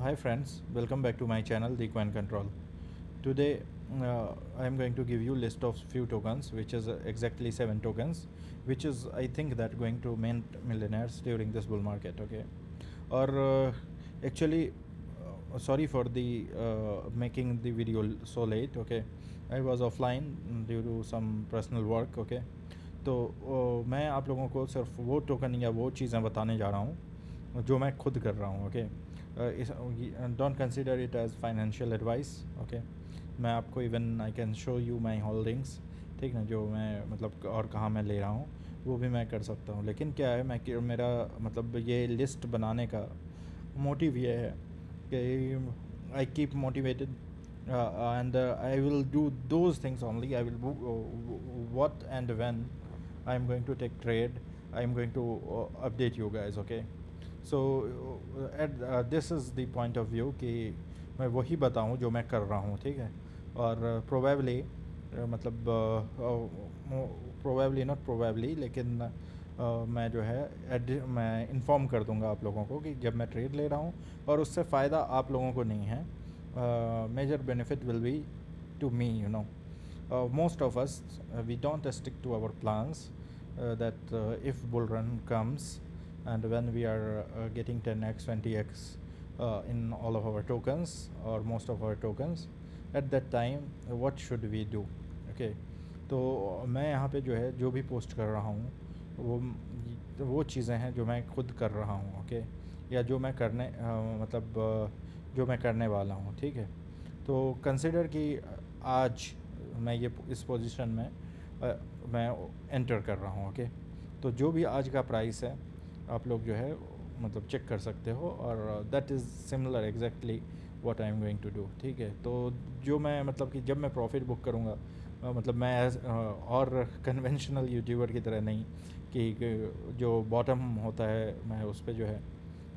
Hi friends, welcome back to my channel The Coin Control. Today I am going to give you list of few tokens, which is exactly 7 tokens, which is I think that going to mint millionaires during this bull market. Okay, or actually sorry for the making the video so late. Okay, I was offline due to some personal work. Okay, तो मैं आप लोगों को सिर्फ वो token या वो चीज़ें बताने जा रहा हूँ जो मैं खुद कर रहा हूँ. Okay, don't consider it as financial advice. Okay, मैं आपको even I can show you my holdings, ठीक ना, जो मैं मतलब और कहाँ मैं ले रहा हूँ वो भी मैं कर सकता हूँ. लेकिन क्या है, मैं मेरा मतलब ये लिस्ट बनाने का मोटिव ये है कि I keep motivated and I will do those things only. I will what and when I am going to take trade, I am going to update you guys. Okay, so at this is the point of view कि मैं वही बताऊँ जो मैं कर रहा हूँ, ठीक है. और प्रोबेबली मतलब प्रोबेबली नॉट प्रोबेबली, लेकिन मैं जो है मैं इन्फॉर्म कर दूंगा आप लोगों को कि जब मैं ट्रेड ले रहा हूँ, और उससे फ़ायदा आप लोगों को नहीं है. Major benefit will be to me, you know. Most of us we don't stick to our plans, that if bull run comes and when we are getting 10x 20x in all of our tokens or most of our tokens, at that time what should we do. Okay, तो मैं यहाँ पे जो है जो भी post कर रहा हूँ वो चीज़ें हैं जो मैं खुद कर रहा हूँ. ओके, या जो मैं करने मतलब जो मैं करने वाला हूँ, ठीक है. तो कंसिडर कि आज मैं ये इस पोजीशन में मैं एंटर कर रहा हूँ. ओके, तो जो भी आज का प्राइस है आप लोग जो है मतलब चेक कर सकते हो, और that is similar exactly what I am going to do. ठीक है, तो जो मैं मतलब कि जब मैं प्रॉफिट बुक करूँगा, मतलब मैं और कन्वेंशनल यूट्यूबर की तरह नहीं कि जो बॉटम होता है मैं उस पर जो है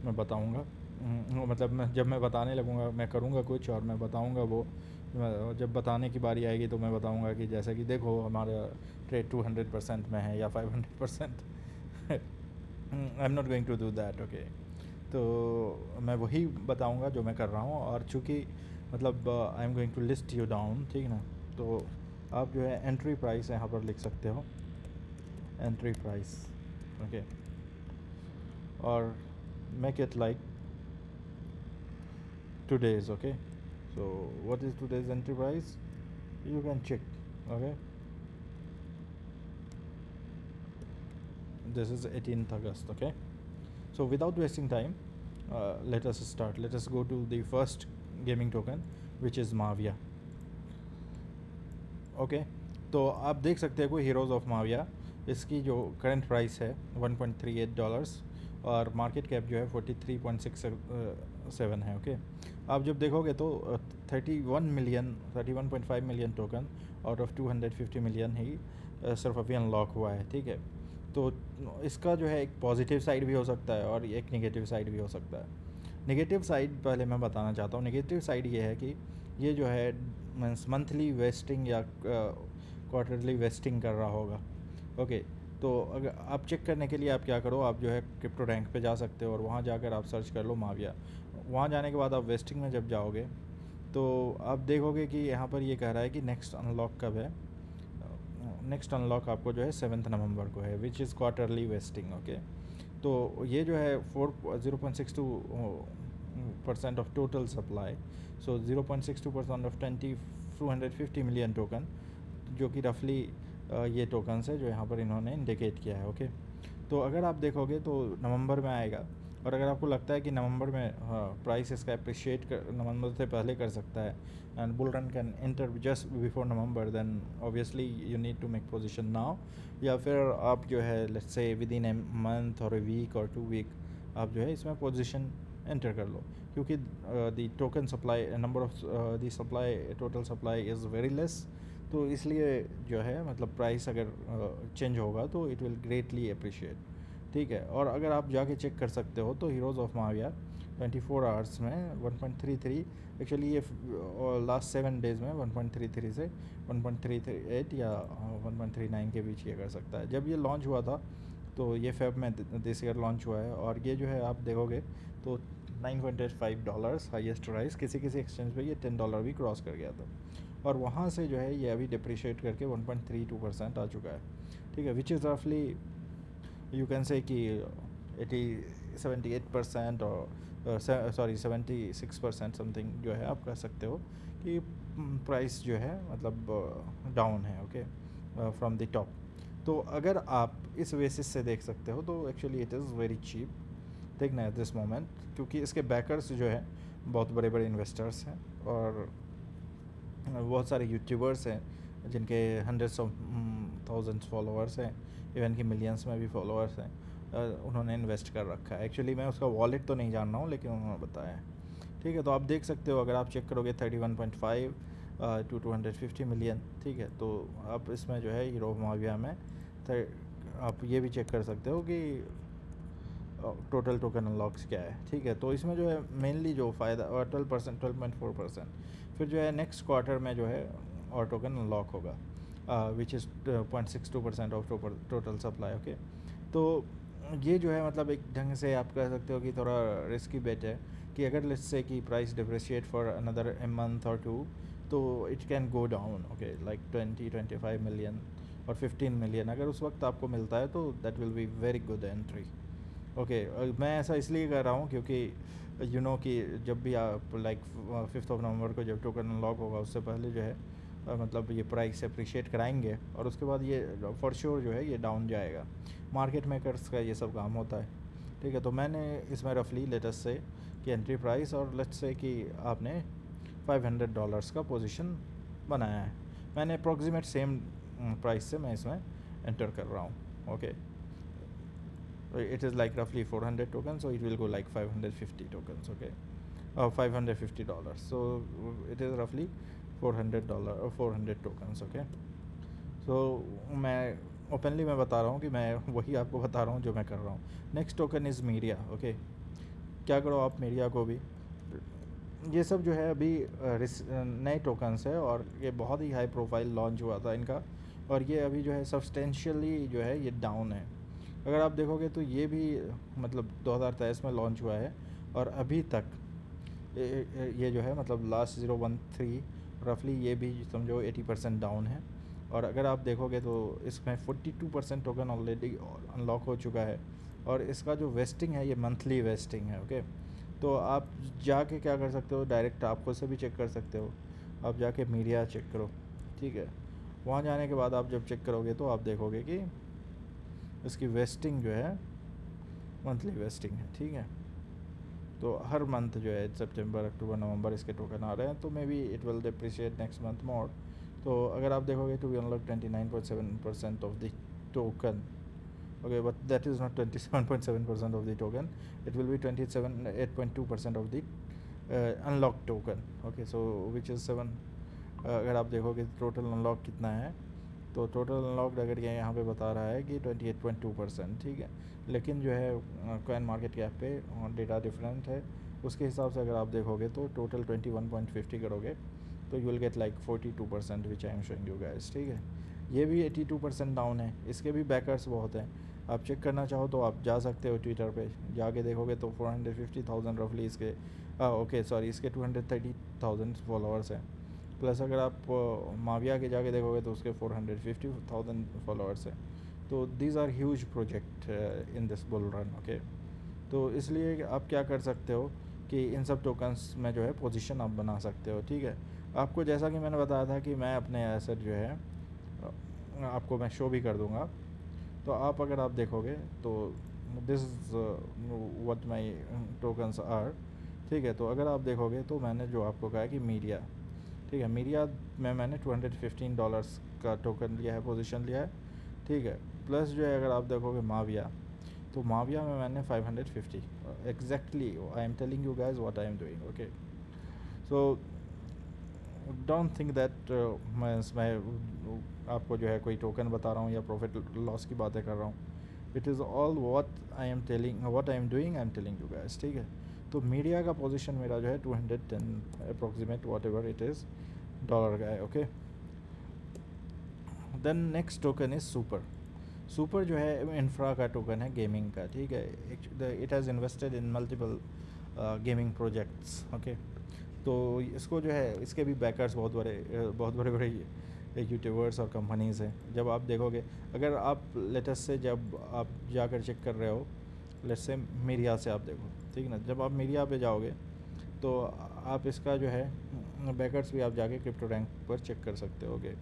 मैं बताऊँगा. मतलब मैं जब मैं बताने लगूँगा मैं करूँगा कुछ और मैं बताऊँगा वो, जब बताने की बारी आएगी तो मैं बताऊँगा कि जैसे कि देखो हमारा ट्रेड 200% में है या 500%. I am not going to do that. Okay, तो मैं वही बताऊँगा जो मैं कर रहा हूँ. और चूँकि मतलब I am going to list you down, ठीक ना, तो आप जो है एंट्री प्राइस यहाँ पर लिख सकते हो, एंट्री प्राइस. ओके, और make it like today's. Okay, so what is today's entry price, you can check. Okay, this is 18th August. Okay, so without wasting time, let us start. Let us go to the first gaming token, which is Mavia. Okay, तो आप देख सकते हैं कोई heroes of Muawiya, इसकी जो current price है $1.38 और मार्केट कैप जो है 43.67 है. ओके, आप जब देखोगे तो 31.5 million token out of 250 million ही सिर्फ अभी अनलॉक हुआ है. ठीक है, तो इसका जो है एक पॉजिटिव साइड भी हो सकता है और एक नेगेटिव साइड भी हो सकता है. नेगेटिव साइड पहले मैं बताना चाहता हूँ. नेगेटिव साइड ये है कि ये जो है मीन्स मंथली वेस्टिंग या क्वार्टरली वेस्टिंग कर रहा होगा. ओके, तो अगर आप चेक करने के लिए आप क्या करो, आप जो है क्रिप्टो रैंक पे जा सकते हो और वहाँ जाकर आप सर्च कर लो माविया. वहाँ जाने के बाद आप वेस्टिंग में जब जाओगे तो आप देखोगे कि यहाँ पर ये कह रहा है कि नेक्स्ट अनलॉक कब है. नेक्स्ट अनलॉक आपको जो है 7 नवंबर को है, which is quarterly wasting. Okay, तो ये जो है 0.62% of total supply, so 0.62% of 250 million token, जो कि रफली ये टोकन्स है जो यहाँ पर इन्होंने इंडिकेट किया है. ओके, तो अगर आप देखोगे तो नवंबर में आएगा, और अगर आपको लगता है कि नवंबर में प्राइस इसका अप्रिशिएट कर नवंबर से पहले कर सकता है and bull run can enter just before November, then obviously you need to make position now. या फिर आप जो है let's say with in a month और ए वीक और 2 वीक आप जो है इसमें पोजीशन एंटर कर लो, क्योंकि the token supply number of the supply total supply is very less. तो इसलिए जो है मतलब प्राइस अगर चेंज होगा तो इट विल ग्रेटली अप्रिशिएट. ठीक है, और अगर आप जाके चेक कर सकते हो तो हीरोज़ ऑफ माविया 24 आवर्स में 1.33, एक्चुअली ये लास्ट 7 डेज़ में 1.33 से 1.338 या 1.39 के बीच ये कर सकता है. जब ये लॉन्च हुआ था तो ये फेब में दिस ईयर लॉन्च हुआ है, और ये जो है आप देखोगे तो $9.5 हाईएस्ट राइस, किसी किसी एक्सचेंज पे ये $10 भी क्रॉस कर गया था, और वहाँ से जो है ये अभी डिप्रिशिएट करके 1.32% आ चुका है, ठीक है, विच इज़ रफली यू कैन से कि 78% और सॉरी 76% समथिंग जो है आप कह सकते हो कि प्राइस जो है मतलब डाउन है, ओके, फ्रॉम द टॉप। तो अगर आप इस बेसिस से देख सकते हो तो actually it is very cheap देखना है दिस मोमेंट, क्योंकि इसके बैकर्स जो है बहुत बड़े बड़े इन्वेस्टर्स हैं और बहुत सारे यूट्यूबर्स हैं जिनके हंड्रेड्स ऑफ थाउजेंड्स फॉलोअर्स हैं, इवन कि मिलियंस में भी फॉलोअर्स हैं, उन्होंने इन्वेस्ट कर रखा है। एक्चुअली मैं उसका वॉलेट तो नहीं जान रहा हूँ, लेकिन उन्होंने बताया है, ठीक है। तो आप देख सकते हो, अगर आप चेक करोगे 31.5 टू 250 मिलियन, ठीक है। तो आप इसमें जो है हीरो माविया में आप ये भी चेक कर सकते हो कि टोटल टोकन अनलॉक्स क्या है, ठीक है। तो इसमें जो है मेनली जो फ़ायदा 12%, 12.4%, फिर जो है नेक्स्ट क्वार्टर में जो है और टोकन अनलॉक होगा which is 0.62% of total supply, okay. तो ये जो है मतलब एक ढंग से आप कह सकते हो कि थोड़ा रिस्की बेट है कि अगर लेट्स से कि price depreciate for another a month और टू, तो it can go down, okay, like 20-25 million और 15 मिलियन अगर उस वक्त आपको मिलता है तो that will be very good entry, okay. मैं ऐसा इसलिए कर रहा हूँ क्योंकि यू नो कि जब भी आप लाइक 5 नवंबर को जब टोकन अनलॉक होगा उससे पहले जो है मतलब ये प्राइस अप्रिशिएट कराएंगे और उसके बाद ये फॉर श्योर जो है ये डाउन जाएगा। मार्केट मेकर्स का ये सब काम होता है, ठीक है। तो मैंने इसमें रफली लेटेस्ट से कि एंट्री प्राइस और लेट्स से कि आपने $500 का पोजीशन बनाया है, मैंने अप्रॉक्सीमेट सेम प्राइस से मैं इसमें एंटर कर रहा हूँ, okay. It is like roughly 400 tokens, so it will go like 550 tokens, okay, $550, so it is roughly $400 or 400 tokens, okay। so मैं ओपनली मैं बता रहा हूँ कि मैं वही आपको बता रहा हूँ जो मैं कर रहा हूँ। Next token is media, okay. क्या करो आप मीडिया को भी, ये सब जो है अभी नए टोकन्स है और ये बहुत ही हाई प्रोफाइल लॉन्च हुआ था इनका, और ये अभी जो है सब्सटेंशियली जो है ये डाउन है। अगर आप देखोगे तो ये भी मतलब 2023 में लॉन्च हुआ है और अभी तक ये जो है मतलब लास्ट 013 रफली ये भी समझो 80% डाउन है। और अगर आप देखोगे तो इसमें 42% टोकन ऑलरेडी अनलॉक हो चुका है और इसका जो वेस्टिंग है ये मंथली वेस्टिंग है, ओके। तो आप जाके क्या कर सकते हो, डायरेक्ट आप खुद से भी चेक कर सकते हो, आप जाके मीडिया चेक करो, ठीक है। वहाँ जाने के बाद आप जब चेक करोगे तो आप देखोगे कि इसकी वेस्टिंग जो है मंथली वेस्टिंग है, ठीक है। तो हर मंथ जो है सितंबर, अक्टूबर, नवंबर इसके टोकन आ रहे हैं, तो maybe it will depreciate next month more. तो अगर आप देखोगे to be unlock 29.7% of the token, okay, but that is not 27.7% of the token, it will be 8.2% of the unlocked token, okay, so which is 7। अगर आप देखोगे total unlock कितना है, तो टोटल अनलॉक्ड अगर ये यहाँ पे बता रहा है कि 28.2%, ठीक है। लेकिन जो है कॉइन मार्केट कैप पे डेटा डिफरेंट है, उसके हिसाब से अगर आप देखोगे तो टोटल 21.50 करोगे तो you will get like 42% which I am showing you guys, ठीक है। ये भी 82% डाउन है, इसके भी बैकर्स बहुत हैं। आप चेक करना चाहो तो आप जा सकते हो ट्विटर पे, जाके देखोगे तो 450,000 रफली इसके ओके सॉरी इसके 230,000 फॉलोअर्स हैं। प्लस अगर आप माविया के जाके देखोगे तो उसके 450,000 फॉलोअर्स हैं। तो these are huge project in this bull run, okay. तो इसलिए आप क्या कर सकते हो कि इन सब टोकन्स में जो है पोजीशन आप बना सकते हो, ठीक है। आपको जैसा कि मैंने बताया था कि मैं अपने एसेट जो है आपको मैं शो भी कर दूंगा, तो आप अगर आप देखोगे तो this what my tokens are, ठीक है। तो अगर आप देखोगे तो मैंने जो आपको कहा कि मीडिया, ठीक है, मीडिया में मैंने $215 का टोकन लिया है, पोजीशन लिया है, ठीक है। प्लस जो है अगर आप देखोगे माविया, तो माविया में मैंने 550 exactly, I am telling you guys what I am doing, okay. So don't think that मैं आपको जो है कोई टोकन बता रहा हूँ या प्रॉफिट लॉस की बातें कर रहा हूँ। It is all what I am telling, what I am doing, I am telling you guys, ठीक है। तो मीडिया का पोजीशन मेरा जो है 210 approximate whatever it is dollar का है, okay. Then next token is super. Super जो है इंफ्रा का टोकन है, गेमिंग का, ठीक है। It has invested in multiple gaming projects. Okay, तो इसको जो है इसके भी बैकर्स बहुत बड़े बड़े यूट्यूबर्स और कंपनीज़ हैं। जब आप देखोगे, अगर आप लेटेस्ट से जब आप जाकर चेक कर रहे हो, लेट्स से मीडिया से आप देखो, ठीक है ना, जब आप मीडिया पे जाओगे तो आप इसका जो है बैकर्स भी आप जाके क्रिप्टो रैंक पर चेक कर सकते होगे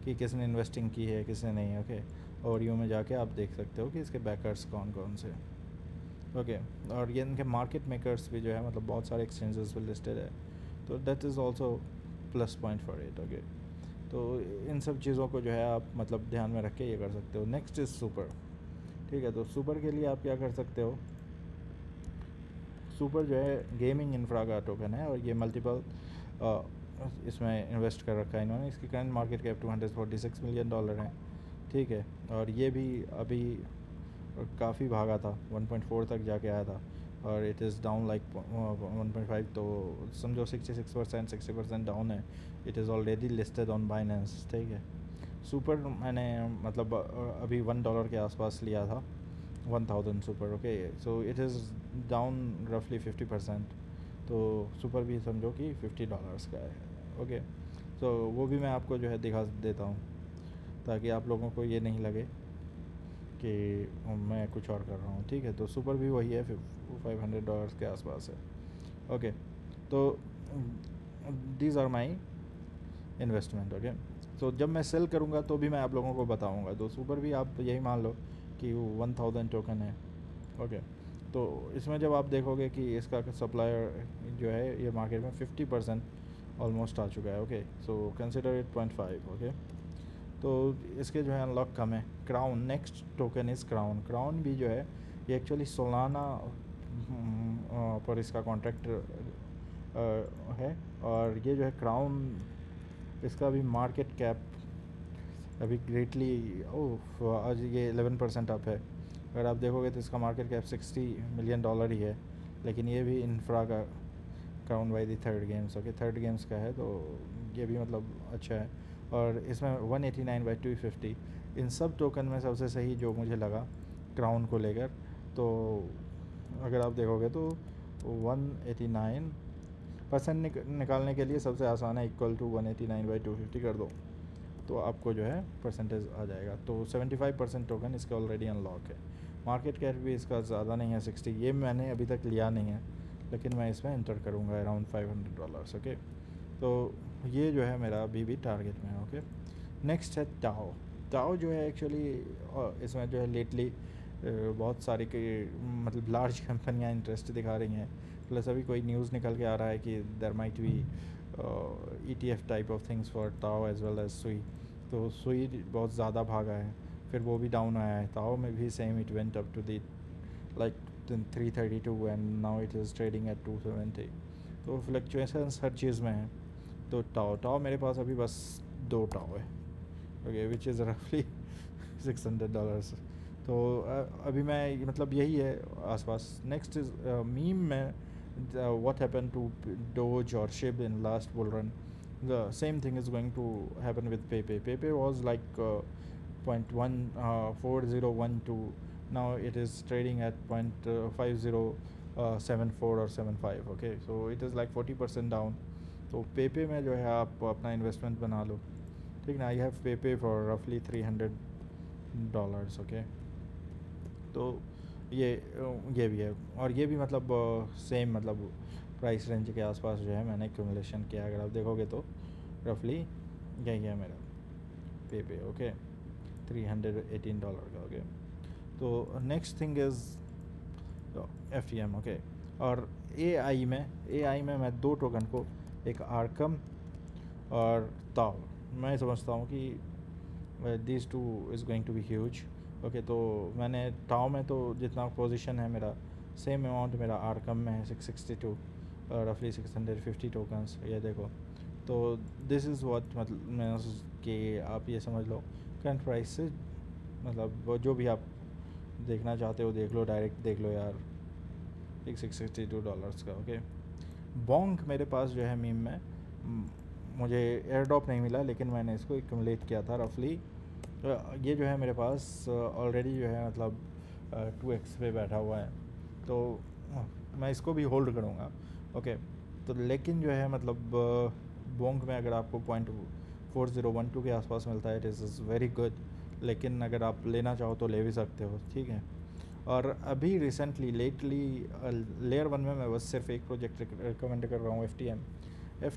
कि किसने इन्वेस्टिंग की है किसने नहीं। ओके, और यू में जाके आप देख सकते हो कि इसके बैकर्स कौन कौन से। ओके, और ये इनके मार्केट मेकर्स भी जो है मतलब बहुत सारे एक्सचेंजेस पे लिस्टेड है, तो that is also plus point for it. Okay, तो इन सब चीज़ों को जो है आप मतलब ध्यान में रख के ये कर सकते हो। Next is super. ठीक है, तो सुपर के लिए आप क्या कर सकते हो, सुपर जो है गेमिंग इंफ्रा का टोकन है और ये मल्टीपल इसमें इन्वेस्ट कर रखा है इन्होंने। इसकी करंट मार्केट कैप $246 मिलियन है। ठीक है, और ये भी अभी काफ़ी भागा था, 1.4 तक जाके आया था और इट इज़ डाउन लाइक 1.5, तो समझो 60% डाउन है। It is already listed on Binance. ठीक है, सुपर मैंने मतलब अभी $1 के आसपास लिया था, 1000 super. Okay, so it is down रफली 50%, तो सुपर भी समझो कि $50 का है। ओके, तो वो भी मैं आपको जो है दिखा देता हूँ ताकि आप लोगों को ये नहीं लगे कि मैं कुछ और कर रहा हूँ। ठीक है, तो सुपर भी वही है, $500 के आसपास है। ओके, तो these are my investment. Okay, तो जब मैं सेल करूँगा तो भी मैं आप लोगों को बताऊँगा। तो सुपर भी आप यही मान लो कि वो 1000 टोकन है। ओके, तो इसमें जब आप देखोगे कि इसका सप्लायर जो है ये मार्केट में 50% ऑलमोस्ट आ चुका है। Okay, so consider it 0.5। Okay, तो इसके जो है अनलॉक कम है। Crown, next token is crown. Crown भी जो है ये एक्चुअली सोलाना पर इसका कॉन्ट्रैक्ट है, और ये जो है क्राउन, इसका भी मार्केट कैप अभी ग्रेटली आज ये 11% अप है। अगर आप देखोगे तो इसका मार्केट कैप $60 मिलियन ही है, लेकिन ये भी इंफ्रा का crown by the third games. Okay, third games का है, तो ये भी मतलब अच्छा है। और इसमें 189/250 इन सब टोकन में सबसे सही जो मुझे लगा क्राउन को लेकर, तो अगर आप देखोगे तो 189% निकालने के लिए सबसे आसान है, इक्वल टू 189/250 कर दो तो आपको जो है परसेंटेज आ जाएगा। तो 75% टोकन इसका ऑलरेडी अनलॉक है। मार्केट कैप भी इसका ज़्यादा नहीं है, 60। ये मैंने अभी तक लिया नहीं है, लेकिन मैं इसमें एंटर करूँगा अराउंड $500। ओके, तो ये जो है मेरा अभी भी टारगेट में है। ओके, नेक्स्ट है टाओ। टाओ जो है एक्चुअली इसमें जो है लेटली बहुत सारी मतलब लार्ज कंपनियां इंटरेस्ट दिखा रही हैं, प्लस अभी कोई न्यूज़ निकल के आ रहा है कि there might be ETF type of things for TAO as well as Sui. तो सुई बहुत ज़्यादा भागा है, फिर वो भी डाउन आया है। टाओ में भी same, it went up to the like 332 and now it is trading at 270। तो फ्लक्चुएशंस हर चीज़ में है। तो टाओ मेरे पास अभी बस 2 टाओ है। ओके, विच इज़ रफली $600। तो अभी मैं मतलब यही है आसपास। नेक्स्ट इज़ मीम में what happened to Doge or SHIB in last bull run. The same thing is going to happen with Pepe. Pepe was like 0.4012. Now it is trading at 0.5074 or 75. Okay, so it is like 40% down. तो पेपे में जो है आप अपना investment बना लो। ठीक ना, I have पेपे for रफली $300। ओके, तो ये भी है, और ये भी मतलब सेम मतलब प्राइस रेंज के आसपास जो है मैंने एक्यूमुलेशन किया। अगर आप देखोगे तो रफली यही है मेरा पेपे। ओके, $318 का। ओके, तो next thing is FTM। Okay, और AI में मैं 2 टोकन को, एक आर्कम और ताओ, मैं समझता हूँ कि this too is going to be huge. Okay, तो मैंने टाओ में तो जितना पोजीशन है मेरा, सेम अमाउंट मेरा आर्कम में है, 662, रफली 650 टोकन्स। ये देखो, तो दिस इज़ व्हाट मतलब मैं कि आप ये समझ लो करंट प्राइस से, मतलब जो भी आप देखना चाहते हो देख लो, डायरेक्ट देख लो यार, $662 का। ओके, बॉन्क मेरे पास जो है मीम में मुझे एयर ड्रॉप नहीं मिला, लेकिन मैंने इसको एक्यूमुलेट किया था रफली। ये जो है मेरे पास ऑलरेडी जो है मतलब 2x पे बैठा हुआ है। तो मैं इसको भी होल्ड करूँगा। ओके, तो लेकिन जो है मतलब बोंग में अगर आपको 0.4012 के आसपास मिलता है, इट इज़ वेरी गुड। लेकिन अगर आप लेना चाहो तो ले भी सकते हो, ठीक है। और अभी रिसेंटली लेटली लेयर वन में मैं बस सिर्फ एक प्रोजेक्ट रिकमेंड कर रहा हूँ, एफ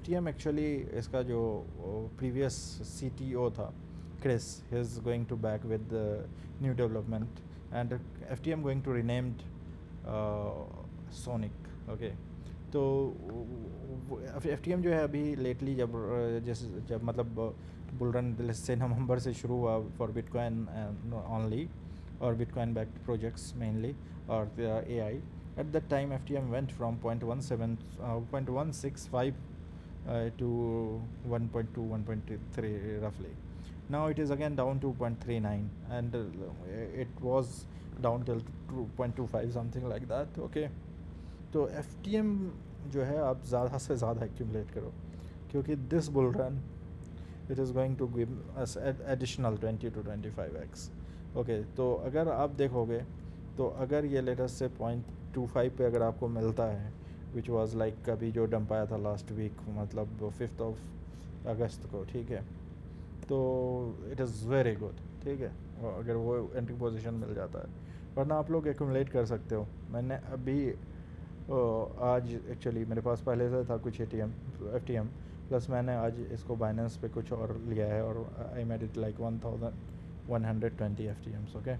टी एम एक्चुअली इसका जो प्रीवियस सी टी ओ था Chris, he is going to back with new development and F T M going to renamed Sonic. Okay, तो एफ टी एम जो है अभी लेटली जब मतलब बुल रन से नवंबर से शुरू हुआ for bitcoin only, or Bitcoin backed projects mainly, or the AI. At that time, FTM went from 0.65 to 1.2, 1.3 roughly. Now it is again down to 0.39, and it was down till 2.25 something like that. Okay, तो FTM जो है आप ज़्यादा से ज़्यादा accumulate करो, क्योंकि this bull run it is going to give us additional 20 to 25x। Okay, तो अगर आप देखोगे तो अगर ये लेटेस्ट से 0.25 पे अगर आपको मिलता है, विच वाज लाइक अभी जो डंप आया था लास्ट वीक, मतलब 5 अगस्त को, ठीक है, तो इट इज़ वेरी गुड, ठीक है, अगर वो एंट्री पोजीशन मिल जाता है। वरना आप लोग एक्यूमुलेट कर सकते हो। मैंने अभी आज एक्चुअली मेरे पास पहले से था कुछ एफ टी एम, प्लस मैंने आज इसको बाइनेंस पे कुछ और लिया है, और I made it like 1120 F T Ms. Okay,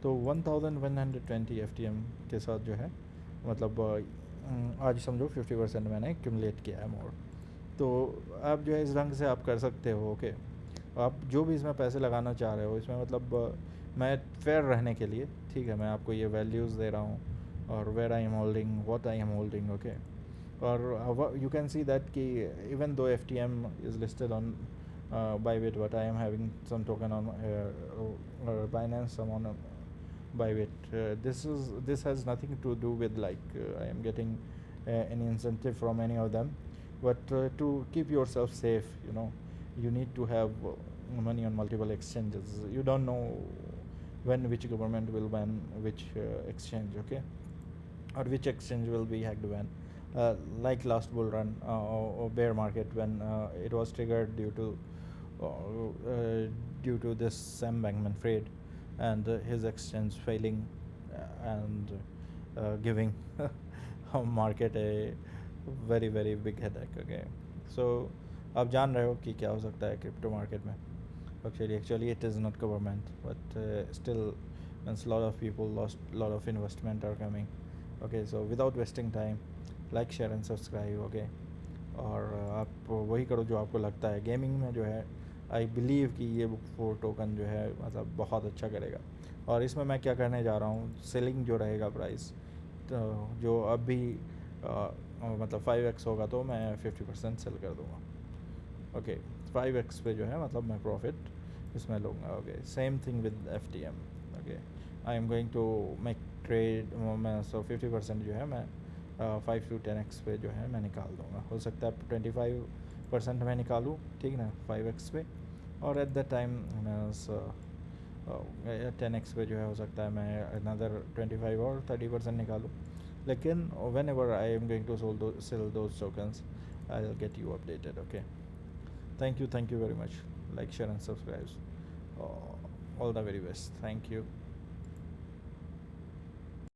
तो 1120 एफ टी एम के साथ जो है मतलब आज समझो 50% मैंने एक्यूमुलेट किया है मोर। तो आप जो है इस ढंग से आप कर सकते हो। ओके, आप जो भी इसमें पैसे लगाना चाह रहे हो इसमें, मतलब मैं फेयर रहने के लिए, ठीक है, मैं आपको ये वैल्यूज़ दे रहा हूँ, और where I am holding, what I am holding. Okay, और यू कैन सी दैट कि even though F T M is listed on Bybit, but I am having some token on Binance, some on Bybit. This has nothing to do with like I am getting any incentive from any of them, but to keep yourself safe, you need to have money on multiple exchanges. You don't know when which government will ban which exchange, okay, or which exchange will be hacked when. Like last bull run or bear market, when it was triggered due to this Sam Bankman-Fried and his exchange failing and giving market a very very big headache. Okay, so आप जान रहे हो कि क्या हो सकता है crypto market में। Actually it is not government, but still means a lot of people lost, lot of investment are coming. Okay, so without wasting time, like, share and subscribe. Okay, और आप वही करो जो आपको लगता है। गेमिंग में जो है आई बिलीव कि ये बुक 4 टोकन जो है मतलब बहुत अच्छा करेगा। और इसमें मैं क्या करने जा रहा हूँ, सेलिंग जो रहेगा प्राइस, तो जो अभी मतलब 5x होगा तो मैं 50% सेल कर दूँगा। ओके, 5x पे जो है मतलब मैं प्रॉफिट इसमें लूँगा। Okay, same thing with F T M. Okay, I am going to make trade, मैं 50% जो है मैं 5 to 10x पे जो है मैं निकाल दूँगा। हो सकता है 25% मैं निकालूँ, ठीक ना, 5x पे, और एट द टाइम मैं 10x पे जो है हो सकता है मैं अनदर 25 और 30% निकालूँ। लेकिन whenever I am going to sell those tokens, I will get you updated. Okay, thank you very much. Like, share and subscribe. All the very best. Thank you.